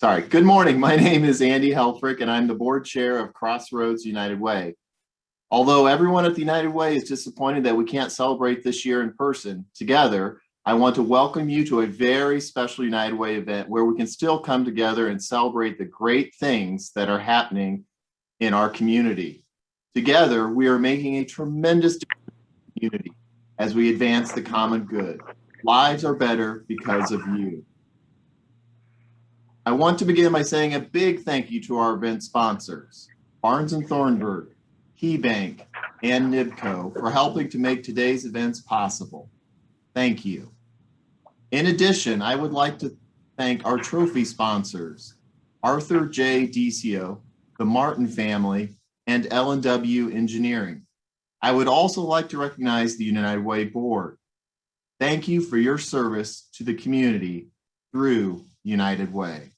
Sorry. Good morning. My name is Andy Helfrich, and I'm the board chair of Crossroads United Way. Although everyone at the United Way is disappointed that we can't celebrate this year in person together, I want to welcome you to a very special United Way event where we can still come together and celebrate the great things that are happening in our community. Together, we are making a tremendous difference in the community as we advance the common good. Lives are better because of you. I want to begin by saying a big thank you to our event sponsors, Barnes & Thornburg, KeyBank, and NIBCO for helping to make today's events possible. Thank you. In addition, I would like to thank our trophy sponsors, Arthur J Decio, the Martin family, and L&W Engineering. I would also like to recognize the United Way Board. Thank you for your service to the community through United Way.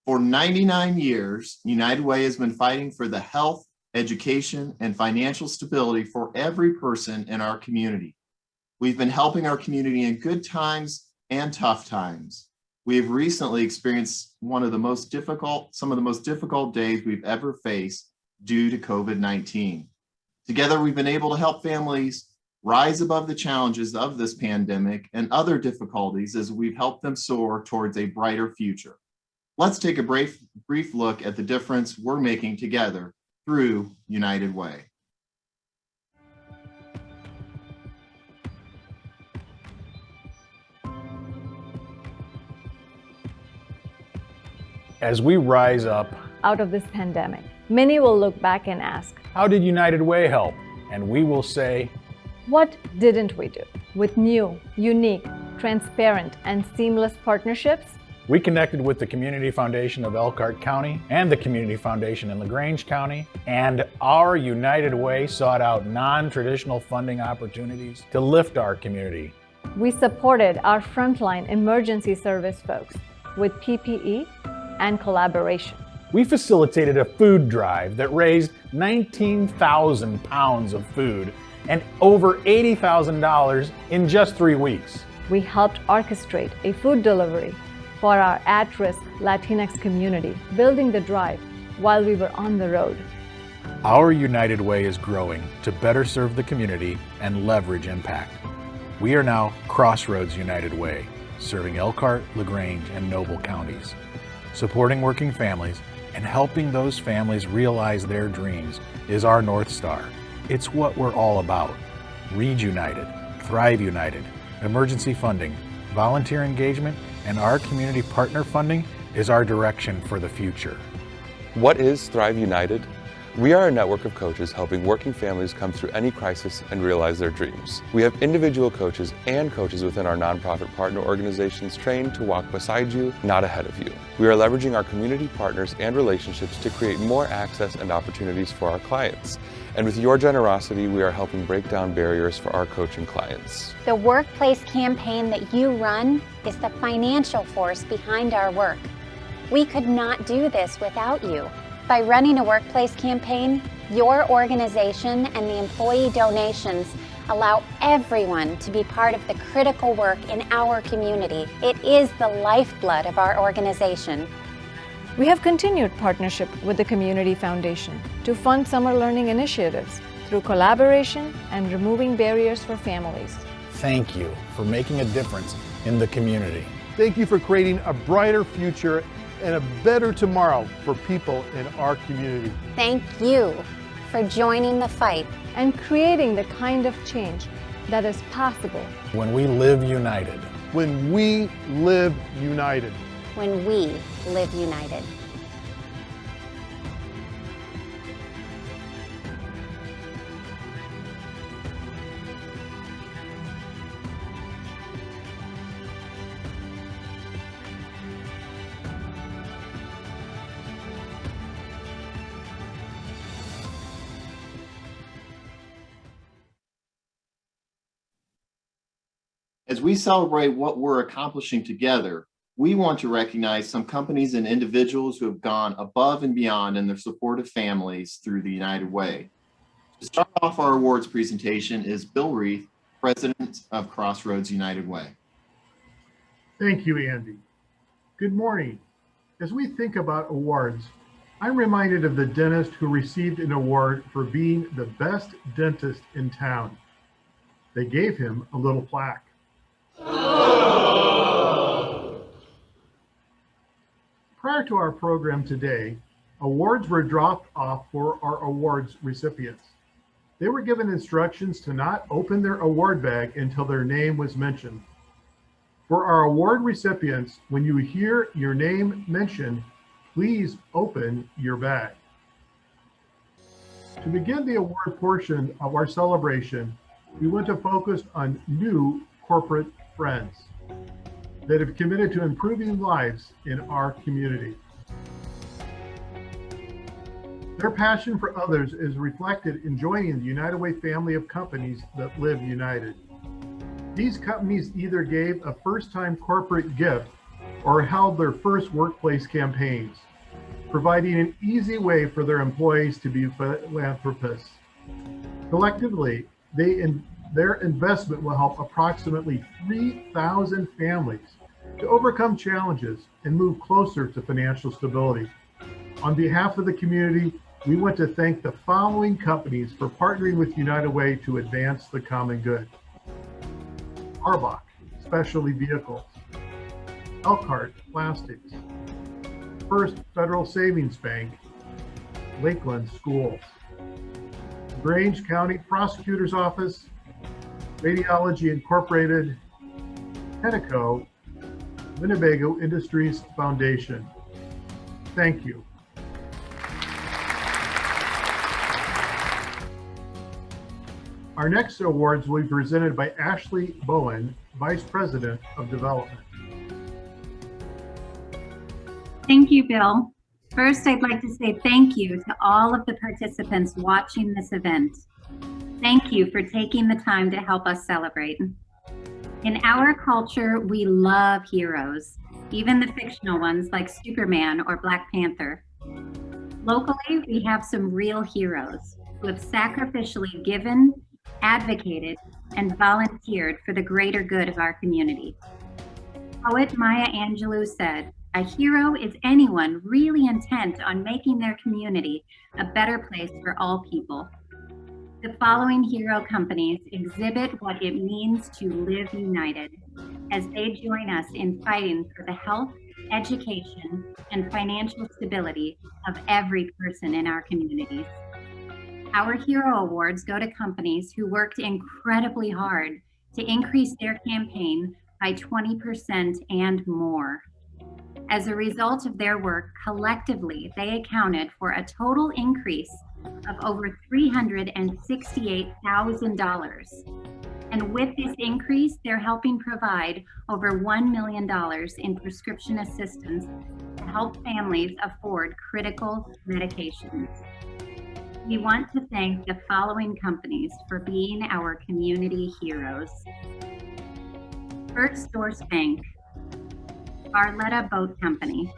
For 99 years, United Way has been fighting for the health, education, and financial stability for every person in our community. We've been helping our community in good times and tough times. We have recently experienced some of the most difficult days we've ever faced due to COVID-19. Together, we've been able to help families rise above the challenges of this pandemic and other difficulties as we've helped them soar towards a brighter future. Let's take a brief look at the difference we're making together through United Way. As we rise up out of this pandemic, many will look back and ask, how did United Way help? And we will say, what didn't we do? With new, unique, transparent, and seamless partnerships, we connected with the Community Foundation of Elkhart County and the Community Foundation in LaGrange County, and our United Way sought out non-traditional funding opportunities to lift our community. We supported our frontline emergency service folks with PPE and collaboration. We facilitated a food drive that raised 19,000 pounds of food and over $80,000 in just 3 weeks. We helped orchestrate a food delivery for our at-risk Latinx community, building the drive while we were on the road. Our United Way is growing to better serve the community and leverage impact. We are now Crossroads United Way, serving Elkhart, LaGrange, and Noble counties, supporting working families and helping those families realize their dreams is our North Star. It's what we're all about. Reid United, Thrive United, emergency funding, volunteer engagement, and our community partner funding is our direction for the future. What is Thrive United? We are a network of coaches helping working families come through any crisis and realize their dreams. We have individual coaches and coaches within our nonprofit partner organizations trained to walk beside you, not ahead of you. We are leveraging our community partners and relationships to create more access and opportunities for our clients. And with your generosity, we are helping break down barriers for our coaching clients. The workplace campaign that you run is the financial force behind our work. We could not do this without you. By running a workplace campaign, your organization and the employee donations allow everyone to be part of the critical work in our community. It is the lifeblood of our organization. We have continued partnership with the Community Foundation to fund summer learning initiatives through collaboration and removing barriers for families. Thank you for making a difference in the community. Thank you for creating a brighter future and a better tomorrow for people in our community. Thank you for joining the fight and creating the kind of change that is possible when we live united. When we live united. When we live united. As we celebrate what we're accomplishing together, we want to recognize some companies and individuals who have gone above and beyond in their support of families through the United Way. To start off our awards presentation is Bill Reid, President of Crossroads United Way. Thank you, Andy. Good morning. As we think about awards, I'm reminded of the dentist who received an award for being the best dentist in town. They gave him a little plaque. Prior to our program today, awards were dropped off for our awards recipients. They were given instructions to not open their award bag until their name was mentioned. For our award recipients, when you hear your name mentioned, please open your bag. To begin the award portion of our celebration, we want to focus on new corporate friends that have committed to improving lives in our community. Their passion for others is reflected in joining the United Way family of companies that live united. These companies either gave a first-time corporate gift or held their first workplace campaigns, providing an easy way for their employees to be philanthropists. Collectively, their investment will help approximately 3,000 families to overcome challenges and move closer to financial stability. On behalf of the community, we want to thank the following companies for partnering with United Way to advance the common good. Arbach, Specialty Vehicles. Elkhart Plastics. First Federal Savings Bank. Lakeland Schools. Grange County Prosecutor's Office. Radiology Incorporated. Tenneco. Winnebago Industries Foundation. Thank you. Our next awards will be presented by Ashley Bowen, Vice President of Development. Thank you, Bill. First, I'd like to say thank you to all of the participants watching this event. Thank you for taking the time to help us celebrate. In our culture, we love heroes, even the fictional ones like Superman or Black Panther. Locally, we have some real heroes who have sacrificially given, advocated, and volunteered for the greater good of our community. Poet Maya Angelou said, "A hero is anyone really intent on making their community a better place for all people." The following hero companies exhibit what it means to live united as they join us in fighting for the health, education, and financial stability of every person in our communities. Our hero awards go to companies who worked incredibly hard to increase their campaign by 20% and more. As a result of their work, collectively, they accounted for a total increase of over $368,000. And with this increase, they're helping provide over $1 million in prescription assistance to help families afford critical medications. We want to thank the following companies for being our community heroes. First Source Bank, Barletta Boat Company,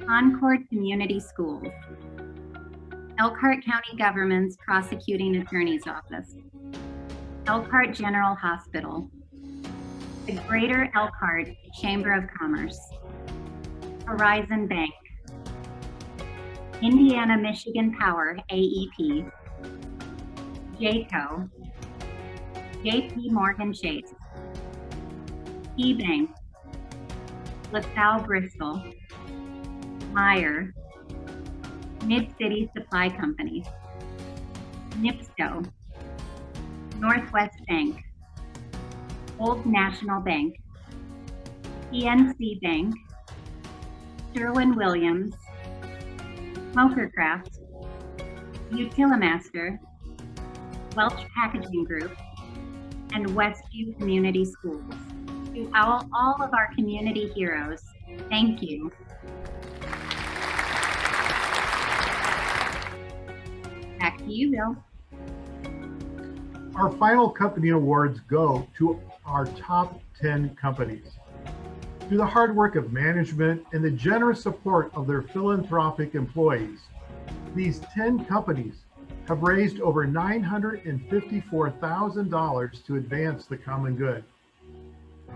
Concord Community Schools, Elkhart County Government's Prosecuting Attorney's Office, Elkhart General Hospital, the Greater Elkhart Chamber of Commerce, Horizon Bank, Indiana Michigan Power AEP, JACO, JP Morgan Chase, eBank, LaSalle Bristol, Meyer, Mid-City Supply Company, NIPSCO, Northwest Bank, Old National Bank, PNC Bank, Sherwin-Williams, Smokercraft, Utilimaster, Welch Packaging Group, and Westview Community Schools. To all of our community heroes, thank you. Back to you, Bill. Our final company awards go to our top 10 companies. Through the hard work of management and the generous support of their philanthropic employees, these 10 companies have raised over $954,000 to advance the common good.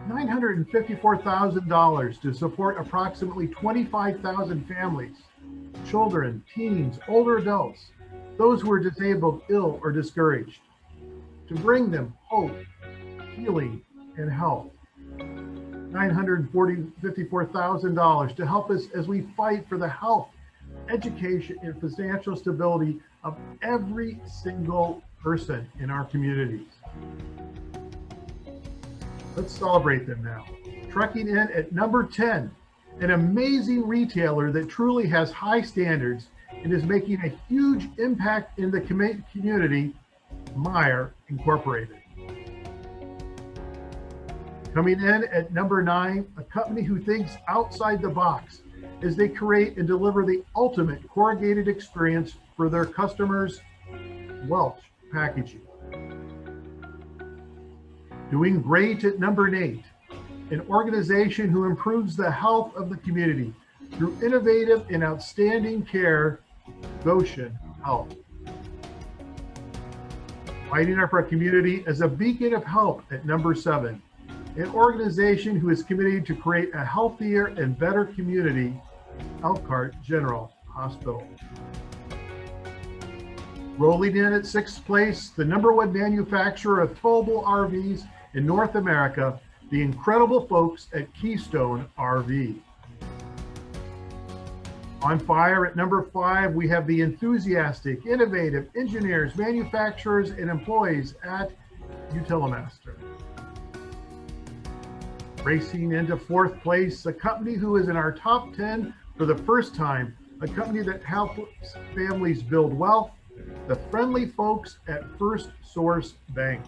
$954,000 to support approximately 25,000 families, children, teens, older adults, those who are disabled, ill, or discouraged, to bring them hope, healing, and health. $954,000 to help us as we fight for the health, education, and financial stability of every single person in our communities. Let's celebrate them now. Trekking in at number 10, an amazing retailer that truly has high standards and is making a huge impact in the community, Meijer Incorporated. Coming in at number 9, a company who thinks outside the box as they create and deliver the ultimate corrugated experience for their customers, Welch Packaging. Doing great at number 8, an organization who improves the health of the community through innovative and outstanding care, Goshen Health. Fighting up our community as a beacon of hope at number 7, an organization who is committed to create a healthier and better community, Elkhart General Hospital. Rolling in at 6th place, the #1 manufacturer of towable RVs in North America, the incredible folks at Keystone RV. On fire at number 5, we have the enthusiastic, innovative engineers, manufacturers, and employees at Utilimaster. Racing into 4th place, a company who is in our top 10 for the first time, a company that helps families build wealth, the friendly folks at First Source Bank.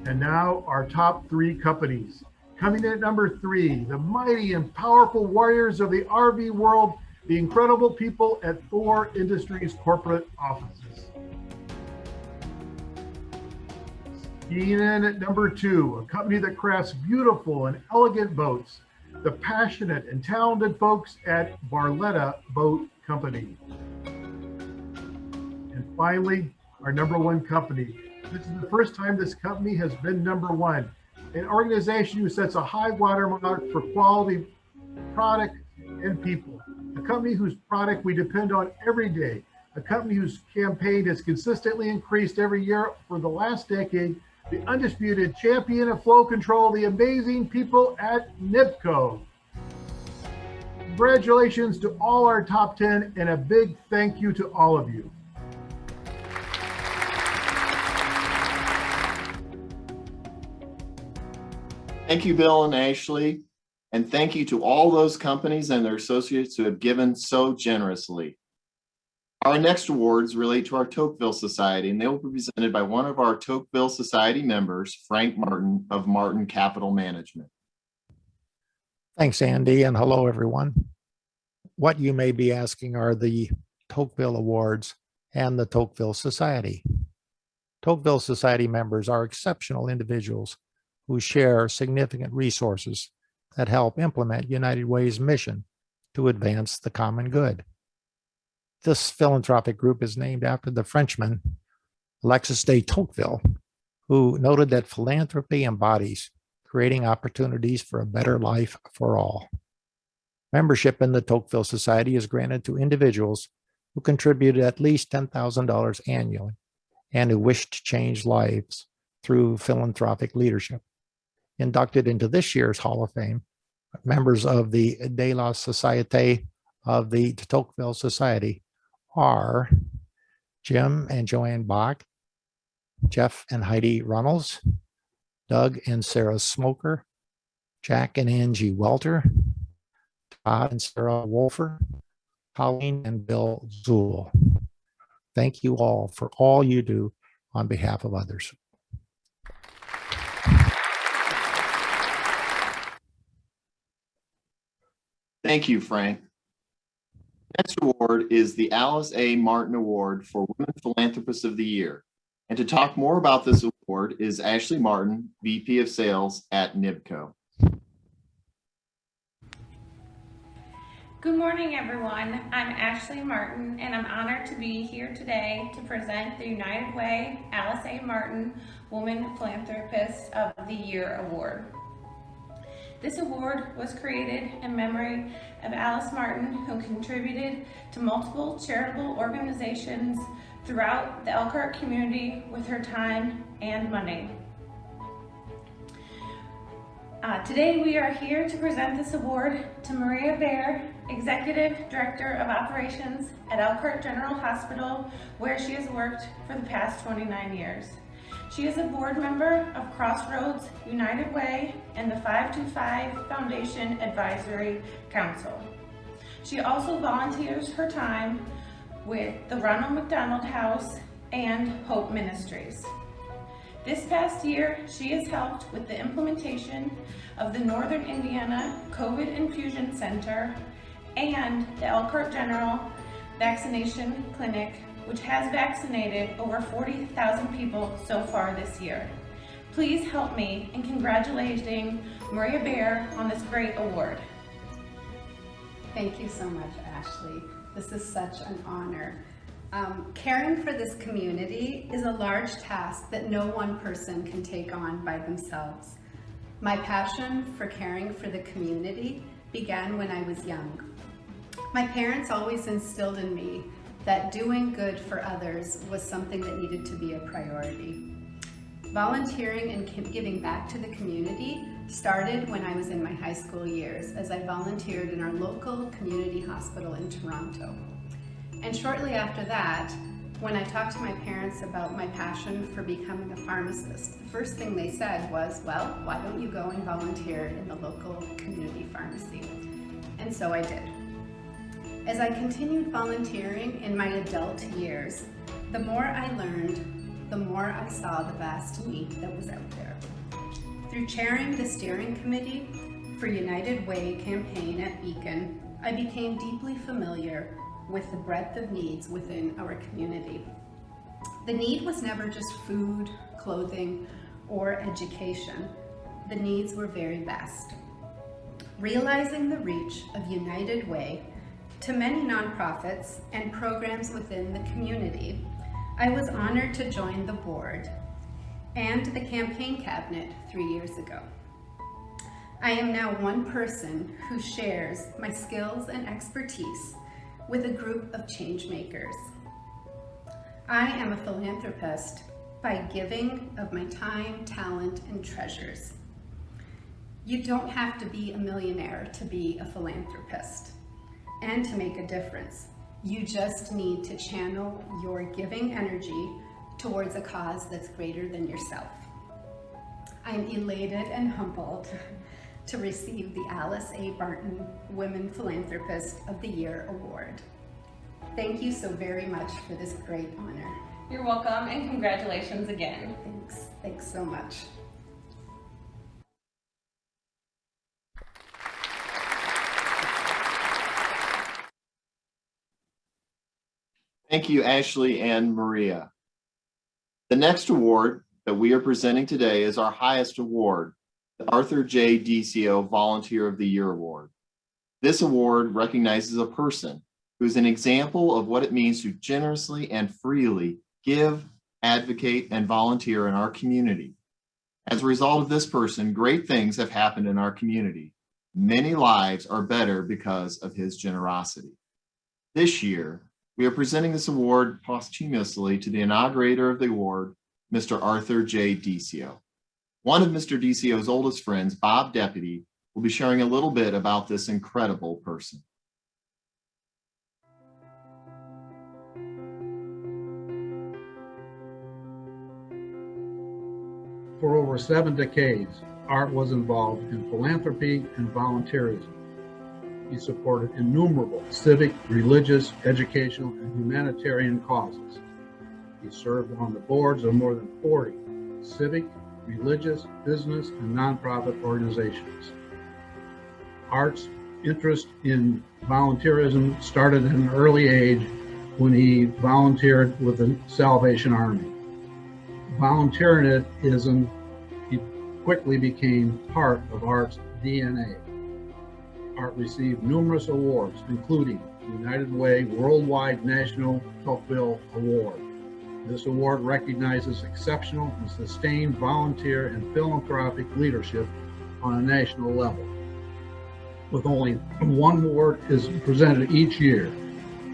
And now our top 3 companies. Coming in at number 3, the mighty and powerful warriors of the RV world, the incredible people at Thor Industries corporate offices. Skiing in at number 2, a company that crafts beautiful and elegant boats, the passionate and talented folks at Barletta Boat Company. And finally, our number 1 company. This is the first time this company has been number 1, an organization who sets a high watermark for quality product and people, a company whose product we depend on every day, a company whose campaign has consistently increased every year for the last decade, the undisputed champion of flow control, the amazing people at NIPCO. Congratulations to all our top 10 and a big thank you to all of you. Thank you, Bill and Ashley. And thank you to all those companies and their associates who have given so generously. Our next awards relate to our Tocqueville Society, and they will be presented by one of our Tocqueville Society members, Frank Martin of Martin Capital Management. Thanks, Andy, and hello, everyone. What you may be asking are the Tocqueville Awards and the Tocqueville Society. Tocqueville Society members are exceptional individuals who share significant resources that help implement United Way's mission to advance the common good. This philanthropic group is named after the Frenchman Alexis de Tocqueville, who noted that philanthropy embodies creating opportunities for a better life for all. Membership in the Tocqueville Society is granted to individuals who contribute at least $10,000 annually and who wish to change lives through philanthropic leadership. Inducted into this year's Hall of Fame, members of the De la Société of the Tocqueville Society are Jim and Joanne Bach, Jeff and Heidi Runnels, Doug and Sarah Smoker, Jack and Angie Welter, Todd and Sarah Wolfer, Colleen and Bill Zool. Thank you all for all you do on behalf of others. Thank you, Frank. Next award is the Alice A. Martin Award for Women Philanthropists of the Year. And to talk more about this award is Ashley Martin, VP of Sales at NIPCO. Good morning, everyone. I'm Ashley Martin, and I'm honored to be here today to present the United Way Alice A. Martin Woman Philanthropist of the Year Award. This award was created in memory of Alice Martin, who contributed to multiple charitable organizations throughout the Elkhart community with her time and money. Today we are here to present this award to Maria Bear, Executive Director of Operations at Elkhart General Hospital, where she has worked for the past 29 years. She is a board member of Crossroads, United Way, and the 525 Foundation Advisory Council. She also volunteers her time with the Ronald McDonald House and Hope Ministries. This past year, she has helped with the implementation of the Northern Indiana COVID Infusion Center and the Elkhart General Vaccination Clinic, which has vaccinated over 40,000 people so far this year. Please help me in congratulating Maria Bear on this great award. Thank you so much, Ashley. This is such an honor. Caring for this community is a large task that no one person can take on by themselves. My passion for caring for the community began when I was young. My parents always instilled in me that doing good for others was something that needed to be a priority. Volunteering and giving back to the community started when I was in my high school years, as I volunteered in our local community hospital in Toronto. And shortly after that, when I talked to my parents about my passion for becoming a pharmacist, the first thing they said was, well, why don't you go and volunteer in the local community pharmacy? And so I did. As I continued volunteering in my adult years, the more I learned, the more I saw the vast need that was out there. Through chairing the steering committee for United Way campaign at Beacon, I became deeply familiar with the breadth of needs within our community. The need was never just food, clothing, or education. The needs were very vast. Realizing the reach of United Way to many nonprofits and programs within the community, I was honored to join the board and the campaign cabinet 3 years ago. I am now one person who shares my skills and expertise with a group of change makers. I am a philanthropist by giving of my time, talent, and treasures. You don't have to be a millionaire to be a philanthropist and to make a difference. You just need to channel your giving energy towards a cause that's greater than yourself. I'm elated and humbled to receive the Alice A. Martin Women Philanthropist of the Year Award. Thank you so very much for this great honor. You're welcome, and congratulations again. Thanks so much. Thank you, Ashley and Maria. The next award that we are presenting today is our highest award, the Arthur J Decio Volunteer of the Year Award. This award recognizes a person who is an example of what it means to generously and freely give, advocate, and volunteer in our community. As a result of this person, great things have happened in our community. Many lives are better because of his generosity. This year, we are presenting this award posthumously to the inaugurator of the award, Mr. Arthur J Decio. One of Mr. Decio's oldest friends, Bob Deputy, will be sharing a little bit about this incredible person. For over 7 decades, Art was involved in philanthropy and volunteerism. He supported innumerable civic, religious, educational, and humanitarian causes. He served on the boards of more than 40 civic, religious, business, and nonprofit organizations. Art's interest in volunteerism started at an early age when he volunteered with the Salvation Army. Volunteerism quickly became part of Art's DNA. Art received numerous awards, including the United Way Worldwide National Tocqueville Award. This award recognizes exceptional and sustained volunteer and philanthropic leadership on a national level. With only one award is presented each year.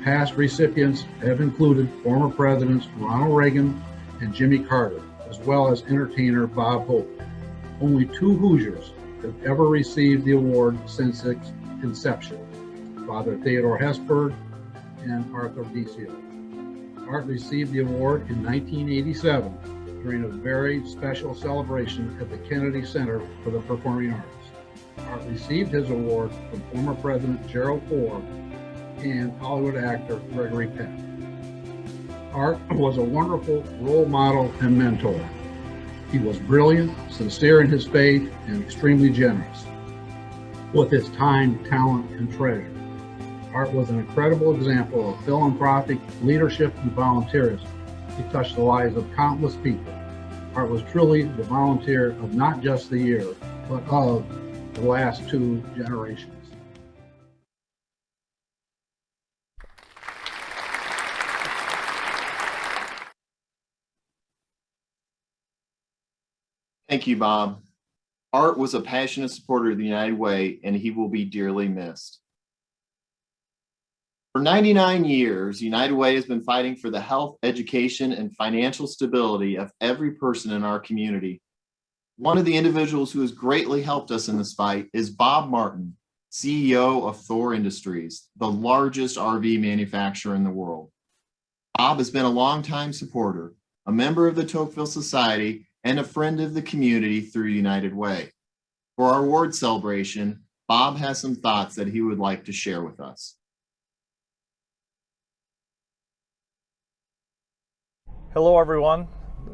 Past recipients have included former presidents Ronald Reagan and Jimmy Carter, as well as entertainer Bob Hope. Only 2 Hoosiers have ever received the award since its inception, Father Theodore Hesburgh and Arthur Decio. Art received the award in 1987 during a very special celebration at the Kennedy Center for the Performing Arts. Art received his award from former President Gerald Ford and Hollywood actor Gregory Peck. Art was a wonderful role model and mentor. He was brilliant, sincere in his faith, and extremely generous with his time, talent, and treasure. Art was an incredible example of philanthropic leadership and volunteerism. He touched the lives of countless people. Art was truly the volunteer of not just the year, but of the last 2 generations. Thank you, Bob. Art was a passionate supporter of the United Way, and he will be dearly missed. For 99 years, United Way has been fighting for the health, education, and financial stability of every person in our community. One of the individuals who has greatly helped us in this fight is Bob Martin, CEO of Thor Industries, the largest RV manufacturer in the world. Bob has been a longtime supporter, a member of the Tocqueville Society, and a friend of the community through United Way. For our award celebration, Bob has some thoughts that he would like to share with us. Hello everyone,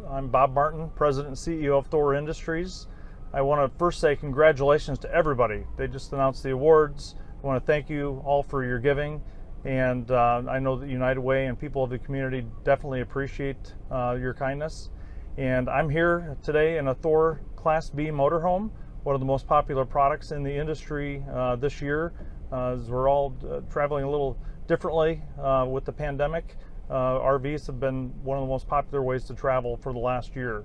I'm Bob Martin, President and CEO of Thor Industries. I want to first say congratulations to everybody. They just announced the awards. I want to thank you all for your giving, and I know that United Way and people of the community definitely appreciate your kindness. And I'm here today in a Thor Class B motorhome, one of the most popular products in the industry this year, as we're all traveling a little differently with the pandemic. RVs have been one of the most popular ways to travel for the last year,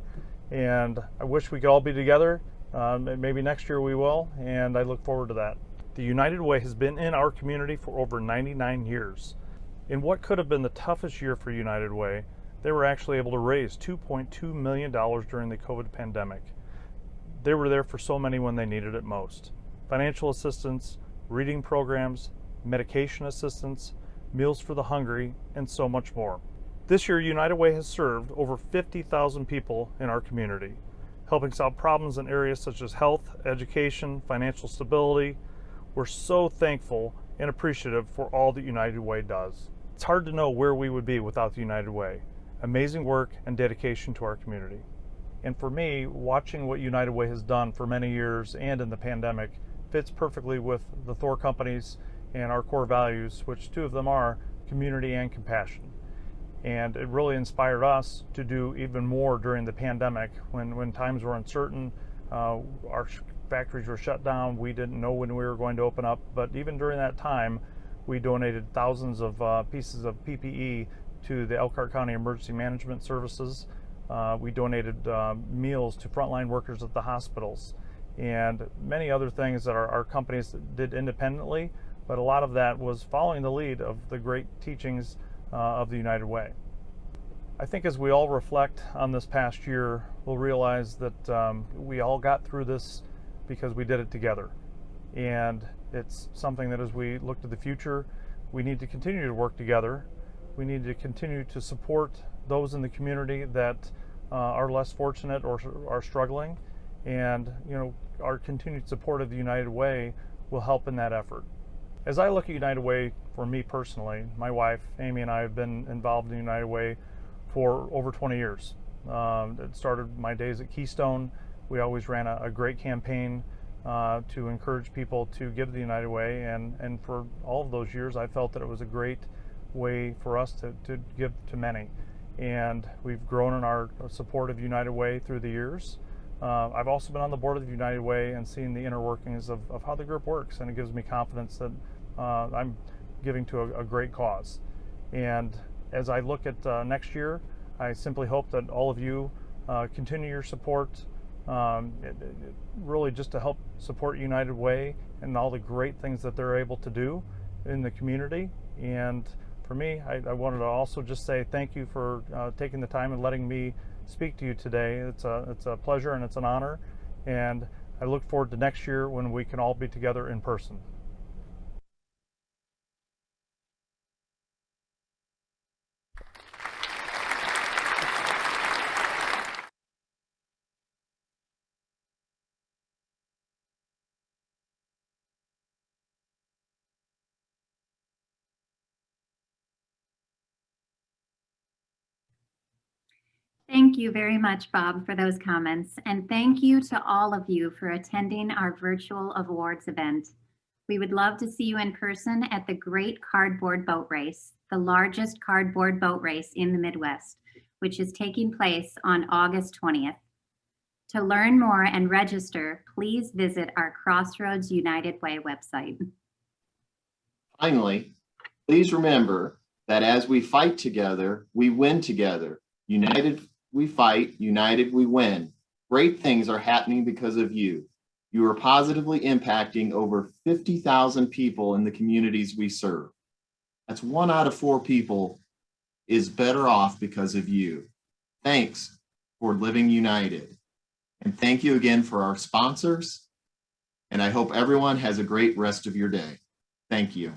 and I wish we could all be together. Maybe next year we will, and I look forward to that. The United Way has been in our community for over 99 years. In what could have been the toughest year for United Way, they were actually able to raise $2.2 million during the COVID pandemic. They were there for so many when they needed it most. Financial assistance, reading programs, medication assistance, meals for the hungry, and so much more. This year, United Way has served over 50,000 people in our community, helping solve problems in areas such as health, education, financial stability. We're so thankful and appreciative for all that United Way does. It's hard to know where we would be without the United Way. Amazing work and dedication to our community. And for me, watching what United Way has done for many years and in the pandemic fits perfectly with the Thor companies and our core values, which 2 of them are community and compassion. And it really inspired us to do even more during the pandemic when times were uncertain. Our factories were shut down. We didn't know when we were going to open up, but even during that time, we donated thousands of pieces of PPE to the Elkhart County Emergency Management Services. We donated meals to frontline workers at the hospitals, and many other things that our companies did independently, but a lot of that was following the lead of the great teachings of the United Way. I think as we all reflect on this past year, we'll realize that we all got through this because we did it together. And it's something that as we look to the future, we need to continue to work together. We need to continue to support those in the community that are less fortunate or are struggling. And our continued support of the United Way will help in that effort. As I look at United Way, for me personally, my wife, Amy, and I have been involved in the United Way for over 20 years. It started my days at Keystone. We always ran a great campaign to encourage people to give to the United Way, and for all of those years, I felt that it was a great way for us to give to many. And we've grown in our support of United Way through the years. I've also been on the board of United Way and seen the inner workings of how the group works, and it gives me confidence that I'm giving to a great cause. And as I look at next year, I simply hope that all of you continue your support, really just to help support United Way and all the great things that they're able to do in the community. And for me, I wanted to also just say thank you for taking the time and letting me speak to you today. It's a pleasure and it's an honor, and I look forward to next year when we can all be together in person. Thank you very much, Bob, for those comments. And thank you to all of you for attending our virtual awards event. We would love to see you in person at the Great Cardboard Boat Race, the largest cardboard boat race in the Midwest, which is taking place on August 20th. To learn more and register, please visit our Crossroads United Way website. Finally, please remember that as we fight together, we win together. United we fight, united we win. Great things are happening because of you. You are positively impacting over 50,000 people in the communities we serve. That's 1 out of 4 people is better off because of you. Thanks for living united. And thank you again for our sponsors. And I hope everyone has a great rest of your day. Thank you.